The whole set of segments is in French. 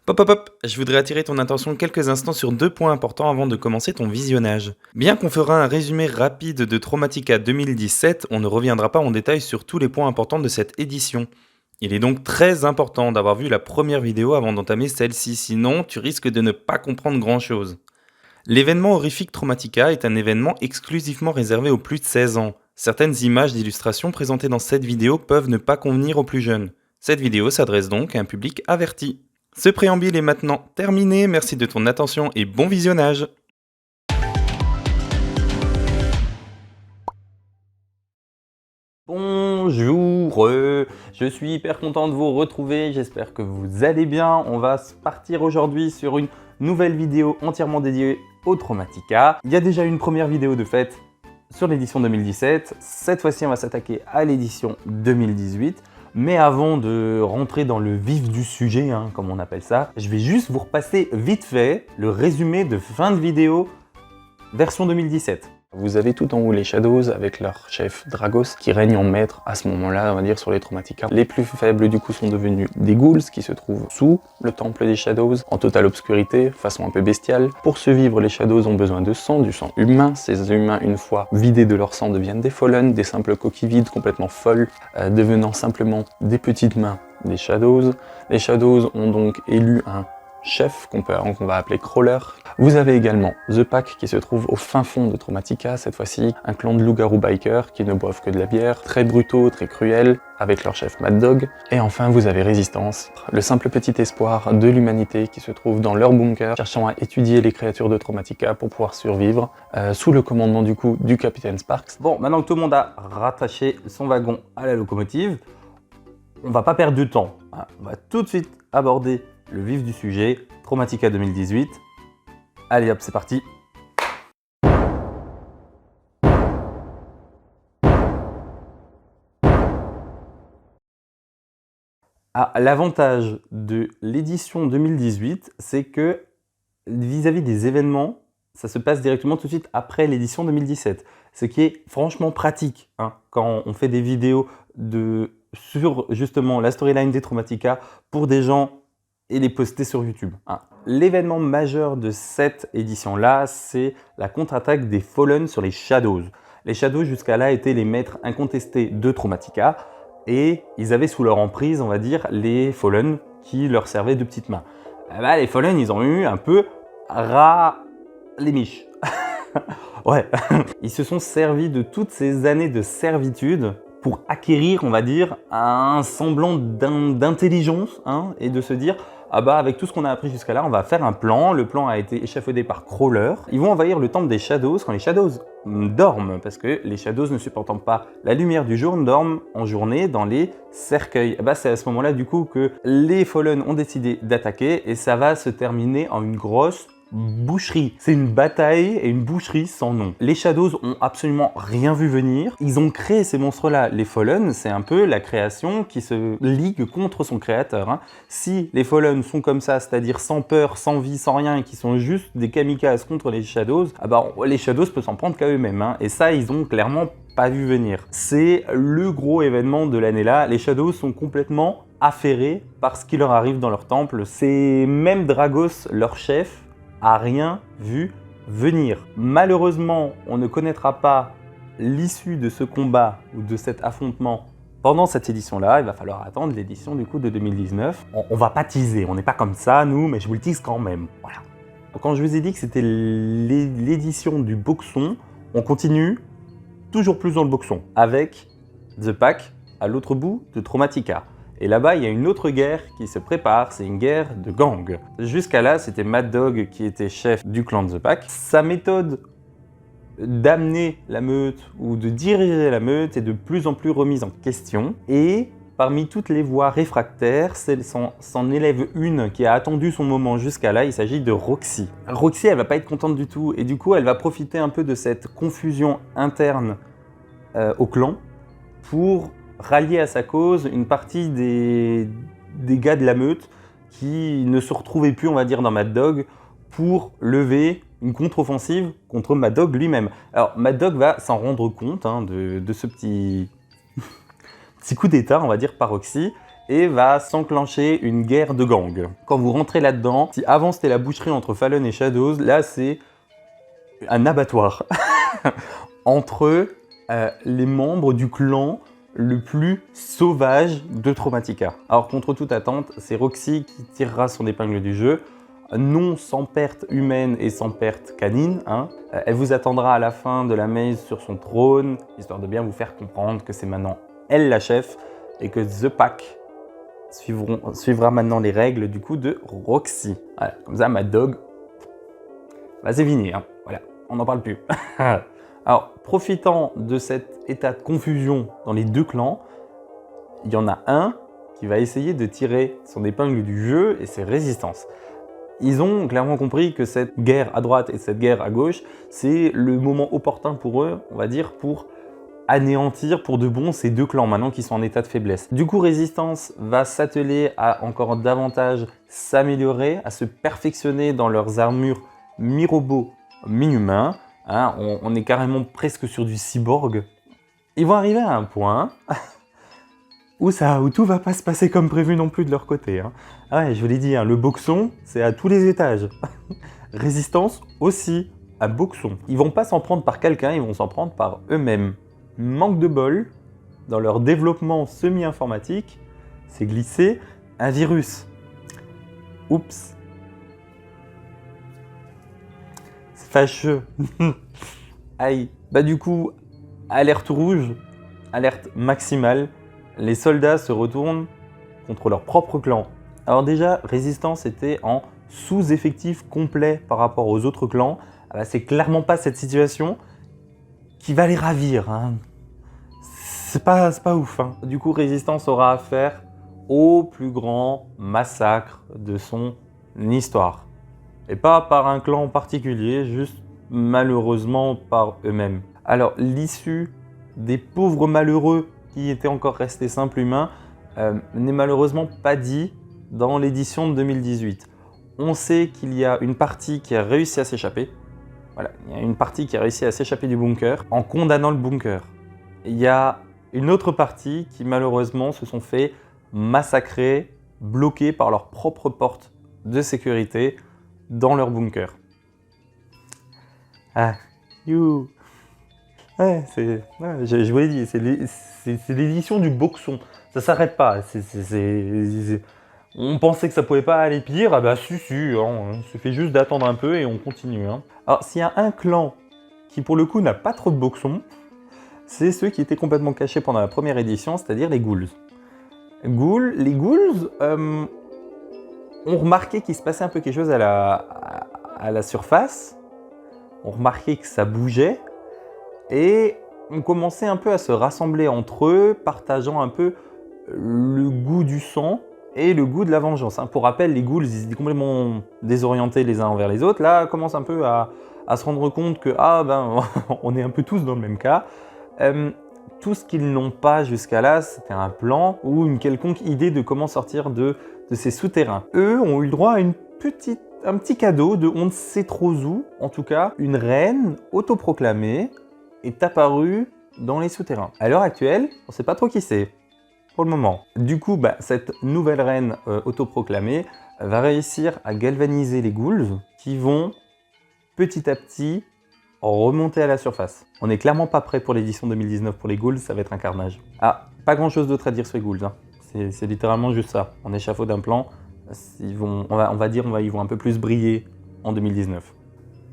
Hop hop hop, je voudrais attirer ton attention quelques instants sur deux points importants avant de commencer ton visionnage. Bien qu'on fera un résumé rapide de Traumatica 2017, on ne reviendra pas en détail sur tous les points importants de cette édition. Il est donc très important d'avoir vu la première vidéo avant d'entamer celle-ci, sinon tu risques de ne pas comprendre grand-chose. L'événement horrifique Traumatica est un événement exclusivement réservé aux plus de 16 ans. Certaines images d'illustration présentées dans cette vidéo peuvent ne pas convenir aux plus jeunes. Cette vidéo s'adresse donc à un public averti. Ce préambule est maintenant terminé, merci de ton attention et bon visionnage. Bonjour, je suis hyper content de vous retrouver, j'espère que vous allez bien. On va partir aujourd'hui sur une nouvelle vidéo entièrement dédiée au Traumatica. Il y a déjà une première vidéo de fait sur l'édition 2017. Cette fois-ci, on va s'attaquer à l'édition 2018. Mais avant de rentrer dans le vif du sujet, comme on appelle ça, je vais juste vous repasser vite fait le résumé de fin de vidéo version 2017. Vous avez tout en haut les Shadows avec leur chef Dragos qui règne en maître à ce moment-là, on va dire, sur les Traumatica. Les plus faibles du coup sont devenus des ghouls qui se trouvent sous le temple des Shadows, en totale obscurité, façon un peu bestiale. Pour survivre, les Shadows ont besoin de sang, du sang humain. Ces humains, une fois vidés de leur sang, deviennent des Fallen, des simples coquilles vides complètement folles, devenant simplement des petites mains des Shadows. Les Shadows ont donc élu un chef qu'on va appeler Crawler. Vous avez également The Pack qui se trouve au fin fond de Traumatica, cette fois-ci un clan de loups-garous bikers qui ne boivent que de la bière, très brutaux, très cruels, avec leur chef Mad Dog. Et enfin vous avez Résistance, le simple petit espoir de l'humanité qui se trouve dans leur bunker, cherchant à étudier les créatures de Traumatica pour pouvoir survivre, sous le commandement du coup du capitaine Sparks. Bon, maintenant que tout le monde a rattaché son wagon à la locomotive, on va pas perdre de temps, on va tout de suite aborder le vif du sujet, Traumatica 2018. Allez hop, c'est parti. L'avantage de l'édition 2018, c'est que vis-à-vis des événements, ça se passe directement tout de suite après l'édition 2017. Ce qui est franchement pratique quand on fait des vidéos sur justement la storyline des Traumatica pour des gens et les poster sur YouTube. L'événement majeur de cette édition-là, c'est la contre-attaque des Fallen sur les Shadows. Les Shadows, jusqu'à là, étaient les maîtres incontestés de Traumatica et ils avaient sous leur emprise, on va dire, les Fallen qui leur servaient de petites mains. Les Fallen, ils ont eu un peu ras les miches. Ouais. Ils se sont servis de toutes ces années de servitude pour acquérir, on va dire, un semblant d'intelligence et de se dire avec tout ce qu'on a appris jusqu'à là, on va faire un plan. Le plan a été échafaudé par Crawler. Ils vont envahir le temple des Shadows quand les Shadows dorment, parce que les Shadows ne supportant pas la lumière du jour, dorment en journée dans les cercueils. C'est à ce moment-là du coup que les Fallen ont décidé d'attaquer et ça va se terminer en une grosse boucherie. C'est une bataille et une boucherie sans nom. Les Shadows ont absolument rien vu venir. Ils ont créé ces monstres-là. Les Fallen, c'est un peu la création qui se ligue contre son créateur. Si les Fallen sont comme ça, c'est-à-dire sans peur, sans vie, sans rien, et qui sont juste des kamikazes contre les Shadows, les Shadows peuvent s'en prendre qu'à eux-mêmes. Et ça, ils ont clairement pas vu venir. C'est le gros événement de l'année-là. Les Shadows sont complètement affairés par ce qui leur arrive dans leur temple. C'est même Dragos, leur chef, a rien vu venir. Malheureusement, on ne connaîtra pas l'issue de ce combat ou de cet affrontement pendant cette édition-là. Il va falloir attendre l'édition du coup de 2019. On va pas teaser, on n'est pas comme ça nous, mais je vous le tease quand même. Voilà. Donc, quand je vous ai dit que c'était l'édition du boxon, on continue toujours plus dans le boxon avec The Pack à l'autre bout de Traumatica. Et là-bas, il y a une autre guerre qui se prépare, c'est une guerre de gang. Jusqu'à là, c'était Mad Dog qui était chef du clan de The Pack. Sa méthode d'amener la meute ou de diriger la meute est de plus en plus remise en question. Et parmi toutes les voix réfractaires, s'en élève une qui a attendu son moment jusqu'à là, il s'agit de Roxy. Roxy, elle va pas être contente du tout et du coup, elle va profiter un peu de cette confusion interne au clan pour rallier à sa cause une partie des gars de la meute qui ne se retrouvaient plus, on va dire, dans Mad Dog pour lever une contre-offensive contre Mad Dog lui-même. Alors, Mad Dog va s'en rendre compte de ce petit coup d'état, on va dire, par Roxy, et va s'enclencher une guerre de gangs. Quand vous rentrez là-dedans, si avant c'était la boucherie entre Fallen et Shadows, là c'est un abattoir entre les membres du clan le plus sauvage de Traumatica. Alors contre toute attente, c'est Roxy qui tirera son épingle du jeu, non sans perte humaine et sans perte canine. Elle vous attendra à la fin de la maze sur son trône, histoire de bien vous faire comprendre que c'est maintenant elle la chef et que The Pack suivra maintenant les règles du coup de Roxy. Voilà, comme ça, Mad Dog, bah, c'est fini. Voilà, on n'en parle plus. Alors, profitant de cet état de confusion dans les deux clans, il y en a un qui va essayer de tirer son épingle du jeu et c'est Résistance. Ils ont clairement compris que cette guerre à droite et cette guerre à gauche, c'est le moment opportun pour eux, on va dire, pour anéantir pour de bon ces deux clans maintenant qui sont en état de faiblesse. Du coup, Résistance va s'atteler à encore davantage s'améliorer, à se perfectionner dans leurs armures mi-robots, mi-humains. On est carrément presque sur du cyborg. Ils vont arriver à un point où tout va pas se passer comme prévu non plus de leur côté. Ouais, je vous l'ai dit, le boxon, c'est à tous les étages. Résistance aussi, à boxon. Ils vont pas s'en prendre par quelqu'un, ils vont s'en prendre par eux-mêmes. Manque de bol, dans leur développement semi-informatique, c'est glissé un virus. Oups. C'est fâcheux. Aïe. Bah du coup, alerte rouge, alerte maximale. Les soldats se retournent contre leur propre clan. Alors déjà, Résistance était en sous-effectif complet par rapport aux autres clans. C'est clairement pas cette situation qui va les ravir. C'est pas ouf. Du coup, Résistance aura affaire au plus grand massacre de son histoire. Et pas par un clan en particulier, juste malheureusement par eux-mêmes. Alors, l'issue des pauvres malheureux qui étaient encore restés simples humains n'est malheureusement pas dit dans l'édition de 2018. On sait qu'il y a une partie qui a réussi à s'échapper. Voilà, il y a une partie qui a réussi à s'échapper du bunker en condamnant le bunker. Il y a une autre partie qui malheureusement se sont fait massacrer, bloqués par leurs propres portes de sécurité dans leur bunker. Ouais, je vous l'ai dit, c'est l'édition du boxon. Ça s'arrête pas. On pensait que ça pouvait pas aller pire, si, il suffit juste d'attendre un peu et on continue. Alors, s'il y a un clan qui, pour le coup, n'a pas trop de boxon, c'est ceux qui étaient complètement cachés pendant la première édition, c'est-à-dire les ghouls. Les ghouls ont remarqué qu'il se passait un peu quelque chose à la surface, ont remarqué que ça bougeait, et ont commencé un peu à se rassembler entre eux, partageant un peu le goût du sang et le goût de la vengeance. Pour rappel, les ghouls, ils étaient complètement désorientés les uns envers les autres. Là, commencent un peu à se rendre compte que on est un peu tous dans le même cas. Tout ce qu'ils n'ont pas jusqu'à là, c'était un plan ou une quelconque idée de comment sortir de ces souterrains. Eux ont eu le droit à un petit cadeau de on ne sait trop où, en tout cas, une reine autoproclamée est apparue dans les souterrains. À l'heure actuelle, on ne sait pas trop qui c'est, pour le moment. Du coup, cette nouvelle reine autoproclamée va réussir à galvaniser les ghouls qui vont petit à petit remonter à la surface. On n'est clairement pas prêt pour l'édition 2019 pour les ghouls, ça va être un carnage. Pas grand chose d'autre à dire sur les ghouls. C'est littéralement juste ça. On échafaude d'un plan, ils vont un peu plus briller en 2019.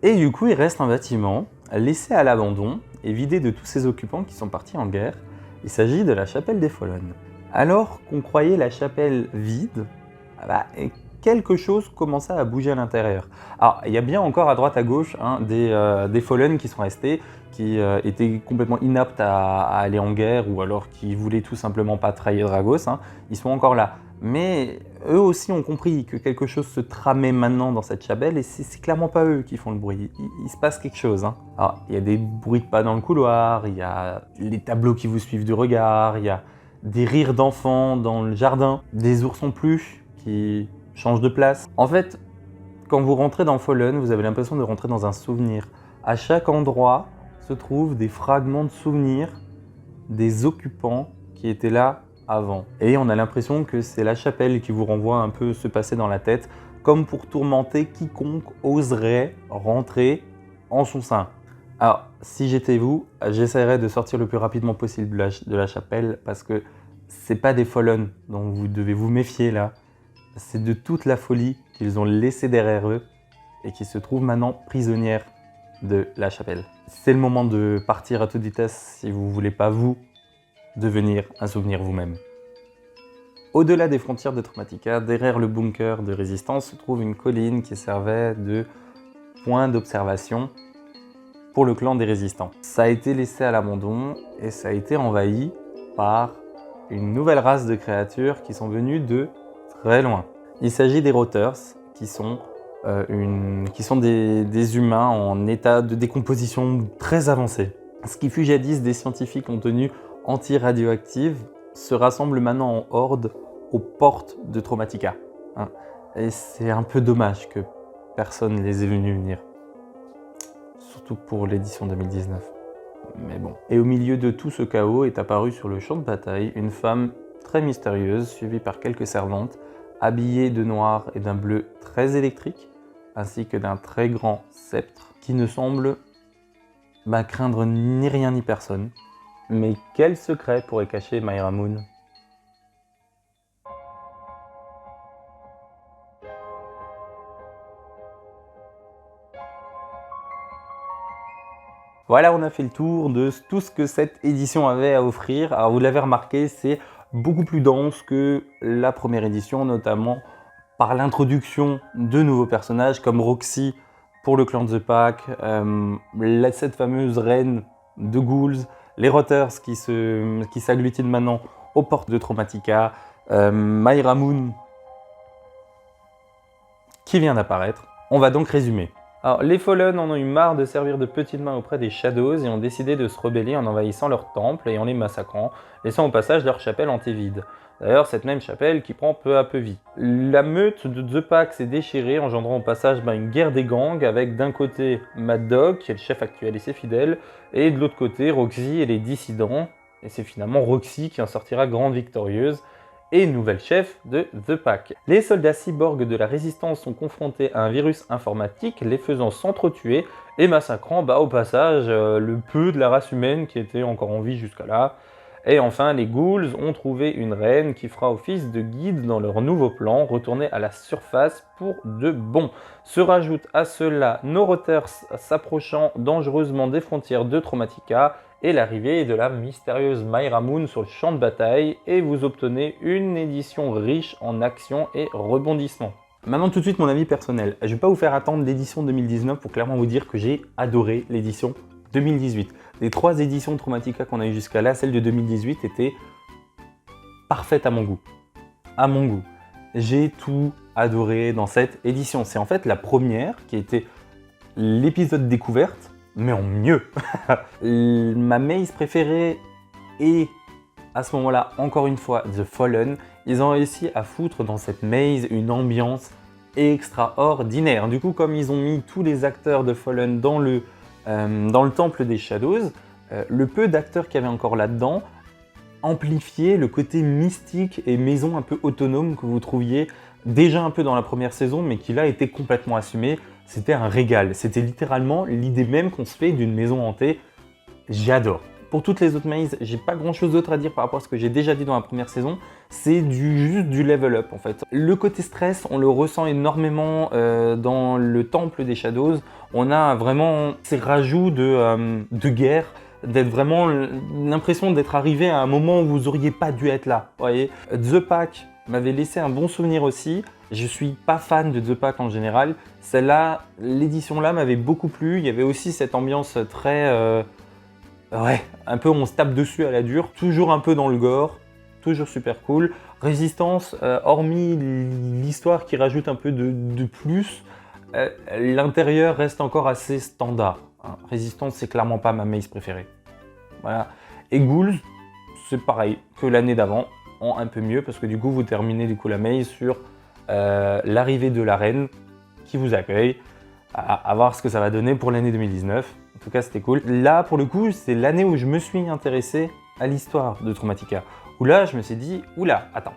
Et du coup, il reste un bâtiment laissé à l'abandon et vidé de tous ses occupants qui sont partis en guerre. Il s'agit de la chapelle des Fallen. Alors qu'on croyait la chapelle vide, quelque chose commençait à bouger à l'intérieur. Alors, il y a bien encore à droite à gauche des Fallen qui sont restés, qui étaient complètement inaptes à aller en guerre ou alors qui voulaient tout simplement pas trahir Dragos. Ils sont encore là. Mais eux aussi ont compris que quelque chose se tramait maintenant dans cette chapelle et c'est clairement pas eux qui font le bruit. Il se passe quelque chose. Alors, il y a des bruits de pas dans le couloir, il y a les tableaux qui vous suivent du regard, il y a des rires d'enfants dans le jardin, des ours en peluche qui changent de place. En fait, quand vous rentrez dans Fallen, vous avez l'impression de rentrer dans un souvenir. À chaque endroit se trouvent des fragments de souvenirs des occupants qui étaient là avant. Et on a l'impression que c'est la chapelle qui vous renvoie un peu ce passé dans la tête, comme pour tourmenter quiconque oserait rentrer en son sein. Alors, si j'étais vous, j'essaierais de sortir le plus rapidement possible de la chapelle, parce que c'est pas des Fallen dont vous devez vous méfier là, c'est de toute la folie qu'ils ont laissée derrière eux et qui se trouvent maintenant prisonnières de la chapelle. C'est le moment de partir à toute vitesse si vous voulez pas vous devenir un souvenir vous-même. Au-delà des frontières de Traumatica, derrière le bunker de résistance se trouve une colline qui servait de point d'observation pour le clan des résistants. Ça a été laissé à l'abandon et ça a été envahi par une nouvelle race de créatures qui sont venues de très loin. Il s'agit des Roters, qui sont des humains en état de décomposition très avancé. Ce qui fut jadis des scientifiques en tenue anti-radioactive se rassemblent maintenant en horde aux portes de Traumatica. Et c'est un peu dommage que personne ne les ait venus venir. Surtout pour l'édition 2019. Mais bon. Et au milieu de tout ce chaos est apparue sur le champ de bataille une femme très mystérieuse, suivie par quelques servantes, habillée de noir et d'un bleu très électrique, ainsi que d'un très grand sceptre, qui ne semble craindre ni rien ni personne. Mais quel secret pourrait cacher Myra Moon ? Voilà, on a fait le tour de tout ce que cette édition avait à offrir. Alors vous l'avez remarqué, c'est beaucoup plus dense que la première édition, notamment par l'introduction de nouveaux personnages comme Roxy pour le clan de The Pack, cette fameuse reine de Ghouls, les Roters qui s'agglutinent maintenant aux portes de Traumatica, Myra Moon qui vient d'apparaître. On va donc résumer. Alors, les Fallen en ont eu marre de servir de petites mains auprès des Shadows et ont décidé de se rebeller en envahissant leur temple et en les massacrant, laissant au passage leur chapelle hantée vide. D'ailleurs, cette même chapelle qui prend peu à peu vie. La meute de The Pack s'est déchirée, engendrant au passage une guerre des gangs avec d'un côté Mad Dog, qui est le chef actuel et ses fidèles, et de l'autre côté Roxy et les dissidents. Et c'est finalement Roxy qui en sortira grande victorieuse et nouvelle chef de The Pack. Les soldats cyborgs de la résistance sont confrontés à un virus informatique, les faisant s'entretuer et massacrant au passage le peu de la race humaine qui était encore en vie jusqu'à là. Et enfin, les Ghouls ont trouvé une reine qui fera office de guide dans leur nouveau plan, retourner à la surface pour de bon. Se rajoute à cela nos Roters s'approchant dangereusement des frontières de Traumatica et l'arrivée de la mystérieuse Myra Moon sur le champ de bataille, et vous obtenez une édition riche en action et rebondissements. Maintenant tout de suite mon avis personnel. Je ne vais pas vous faire attendre l'édition 2019 pour clairement vous dire que j'ai adoré l'édition 2018. Des 3 éditions Traumatica qu'on a eues jusqu'à là, celle de 2018 était parfaite à mon goût. À mon goût. J'ai tout adoré dans cette édition. C'est en fait la première qui était l'épisode découverte, mais en mieux. Ma maze préférée est à ce moment-là, encore une fois, The Fallen. Ils ont réussi à foutre dans cette maze une ambiance extraordinaire. Du coup, comme ils ont mis tous les acteurs de Fallen dans le temple des Shadows, le peu d'acteurs qu'il y avait encore là-dedans amplifiait le côté mystique et maison un peu autonome que vous trouviez déjà un peu dans la première saison, mais qui là était complètement assumé. C'était un régal. C'était littéralement l'idée même qu'on se fait d'une maison hantée. J'adore. Pour toutes les autres mazes, j'ai pas grand chose d'autre à dire par rapport à ce que j'ai déjà dit dans la première saison. C'est juste du level up en fait. Le côté stress, on le ressent énormément dans le temple des Shadows. On a vraiment ces rajouts de guerre, d'être vraiment l'impression d'être arrivé à un moment où vous auriez pas dû être là. Vous voyez, The Pack m'avait laissé un bon souvenir aussi. Je suis pas fan de The Pack en général. Celle-là, l'édition là m'avait beaucoup plu. Il y avait aussi cette ambiance très un peu on se tape dessus à la dure, toujours un peu dans le gore, toujours super cool. Résistance, hormis l'histoire qui rajoute un peu de plus, l'intérieur reste encore assez standard. Résistance, c'est clairement pas ma maze préférée. Voilà. Et Ghouls, c'est pareil que l'année d'avant, en un peu mieux, parce que du coup vous terminez la maze sur l'arrivée de la reine qui vous accueille, à voir ce que ça va donner pour l'année 2019. En tout cas, c'était cool. Là, pour le coup, c'est l'année où je me suis intéressé à l'histoire de Traumatica, coup là, je me suis dit, oula, attends,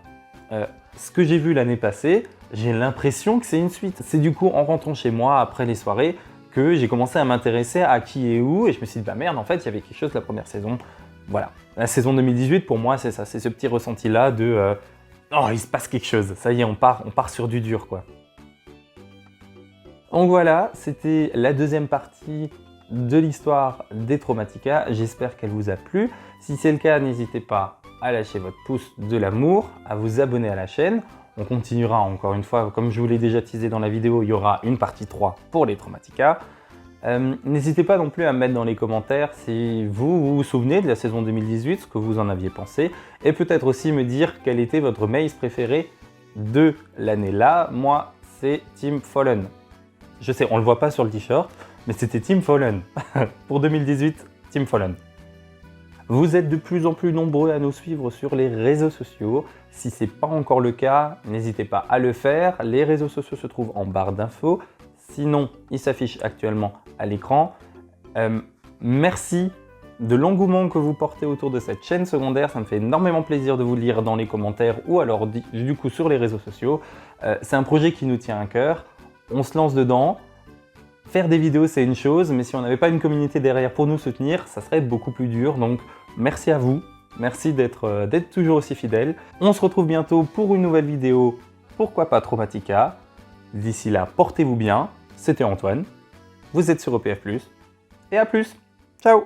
ce que j'ai vu l'année passée, j'ai l'impression que c'est une suite. C'est du coup en rentrant chez moi après les soirées que j'ai commencé à m'intéresser à qui et où, et je me suis dit, bah merde, en fait, il y avait quelque chose la première saison. Voilà, la saison 2018, pour moi, c'est ça, c'est ce petit ressenti-là de oh, il se passe quelque chose, ça y est, on part sur du dur, quoi. Donc voilà, c'était la deuxième partie de l'histoire des Traumatica. J'espère qu'elle vous a plu. Si c'est le cas, n'hésitez pas à lâcher votre pouce de l'amour, à vous abonner à la chaîne. On continuera encore une fois, comme je vous l'ai déjà teasé dans la vidéo, il y aura une partie 3 pour les Traumatica. N'hésitez pas non plus à mettre dans les commentaires si vous vous souvenez de la saison 2018, ce que vous en aviez pensé, et peut-être aussi me dire quel était votre maze préféré de l'année-là. Moi, c'est Team Fallen. Je sais, on le voit pas sur le t-shirt, mais c'était Team Fallen. Pour 2018, Team Fallen. Vous êtes de plus en plus nombreux à nous suivre sur les réseaux sociaux. Si ce n'est pas encore le cas, n'hésitez pas à le faire. Les réseaux sociaux se trouvent en barre d'infos. Sinon, ils s'affichent actuellement à l'écran. Merci de l'engouement que vous portez autour de cette chaîne secondaire. Ça me fait énormément plaisir de vous lire dans les commentaires ou alors du coup sur les réseaux sociaux. C'est un projet qui nous tient à cœur. On se lance dedans. Faire des vidéos, c'est une chose, mais si on n'avait pas une communauté derrière pour nous soutenir, ça serait beaucoup plus dur. Donc, merci à vous. Merci d'être toujours aussi fidèles. On se retrouve bientôt pour une nouvelle vidéo, pourquoi pas Traumatica. D'ici là, portez-vous bien. C'était Antoine. Vous êtes sur EPF+. Et à plus. Ciao.